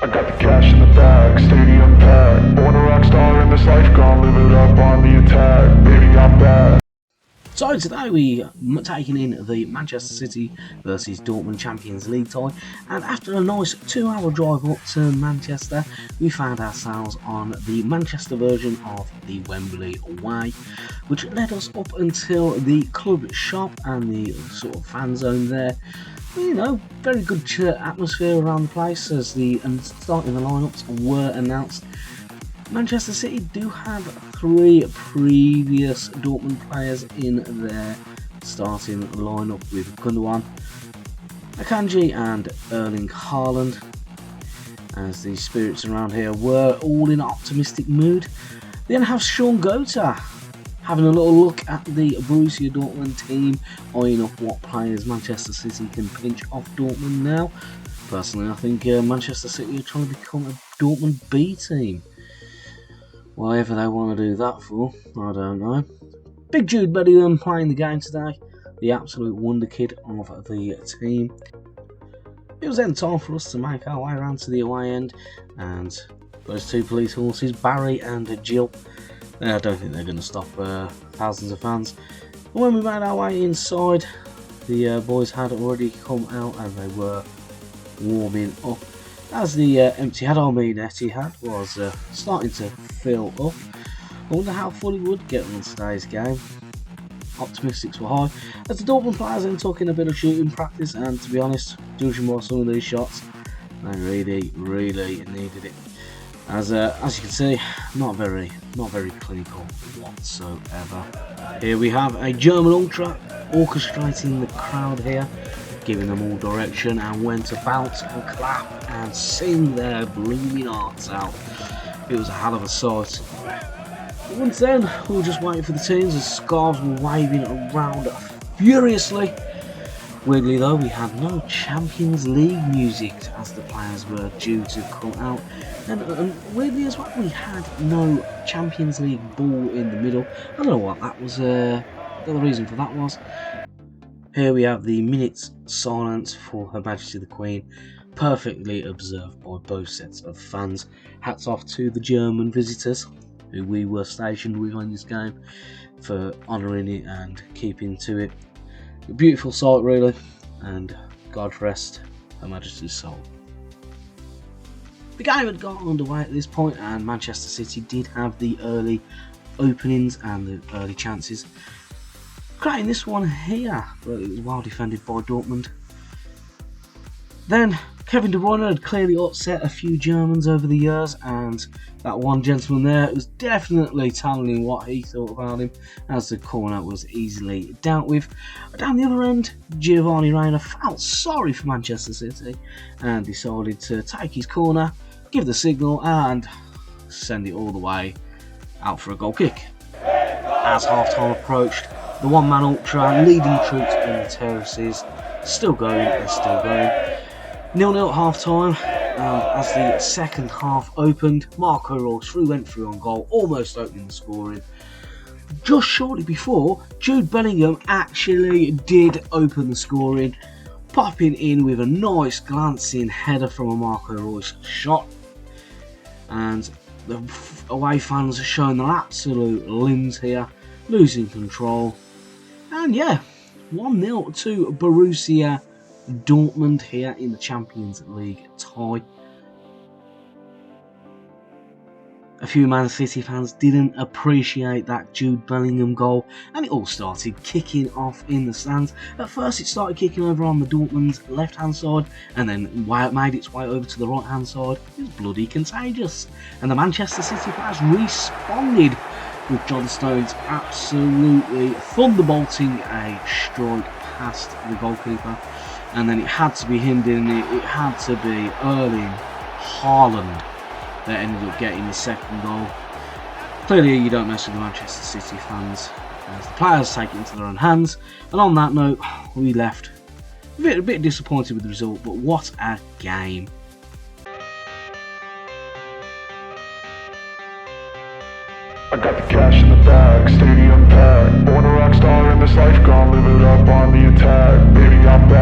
I got the cash in the bag, stadium packed. Born a rock star in this life, gonna live it up on the attack. Baby, I'm back. So today we taking in the Manchester City versus Dortmund Champions League tie, and after a nice 2-hour drive up to Manchester, we found ourselves on the Manchester version of the Wembley Way, which led us up until the club shop and the sort of fan zone there. You know, very good atmosphere around the place as the starting the lineups were announced. Manchester City do have 3 previous Dortmund players in their starting lineup with Gundogan, Akanji and Erling Haaland, as the spirits around here were all in an optimistic mood. Then have Sean Gota having a little look at the Borussia Dortmund team, eyeing up what players Manchester City can pinch off Dortmund now. Personally, I think Manchester City are trying to become a Dortmund B team. Whatever they want to do that for, I don't know. Big Jude Bellingham playing the game today, the absolute wonder kid of the team. It was then time for us to make our way around to the away end, and those 2 police horses, Barry and Jill, I don't think they're going to stop thousands of fans. And when we made our way inside, the boys had already come out and they were warming up, as the Etihad was starting to fill up. I wonder how full it would get on today's game. Optimistics were high, as the Dortmund players then took in a bit of shooting practice, and to be honest, judging by some of these shots, they really needed it. As you can see, not very clinical whatsoever. Here we have a German ultra orchestrating the crowd here, giving them all direction and when to bounce and clap and sing their blooming hearts out. It was a hell of a sight. But once then, we were just waiting for the teams as scarves were waving around furiously. Weirdly though, we had no Champions League music as the players were due to come out. And weirdly as well, we had no Champions League ball in the middle. I don't know what that was, the reason for that was. Here we have the minute's silence for Her Majesty the Queen, perfectly observed by both sets of fans. Hats off to the German visitors who we were stationed with on this game for honouring it and keeping to it. A beautiful sight really, and God rest Her Majesty's soul. The game had got underway at this point, and Manchester City did have the early openings and the early chances. Creating this one here, but it was well defended by Dortmund. Then Kevin De Bruyne had clearly upset a few Germans over the years, and that one gentleman there was definitely telling what he thought about him, as the corner was easily dealt with. Down the other end, Giovanni Reina felt sorry for Manchester City and decided to take his corner, give the signal and send it all the way out for a goal kick. As half-time approached, the one-man ultra leading troops on the terraces, still going and still going. 0-0 at half-time, and as the second half opened, Marco Reus went through on goal, almost opening the scoring. Just shortly before, Jude Bellingham actually did open the scoring, popping in with a nice glancing header from a Marco Reus shot. And the away fans are showing their absolute limbs here, losing control. And yeah, 1-0 to Borussia Dortmund here in the Champions League tie. A few Man City fans didn't appreciate that Jude Bellingham goal, and it all started kicking off in the stands. At first it started kicking over on the Dortmund left hand side, and then it made its way over to the right hand side. It was bloody contagious, and the Manchester City players responded with John Stones absolutely thunderbolting a strike past the goalkeeper. And then it had to be him, didn't it? It had to be Erling Haaland that ended up getting the second goal. Clearly you don't mess with the Manchester City fans, as the players take it into their own hands. And on that note, we left a bit disappointed with the result, but what a game. I got the cash in the bag, stadium packed. Born a rock star in this life, gonna live it up on the attack. Baby, I'm back.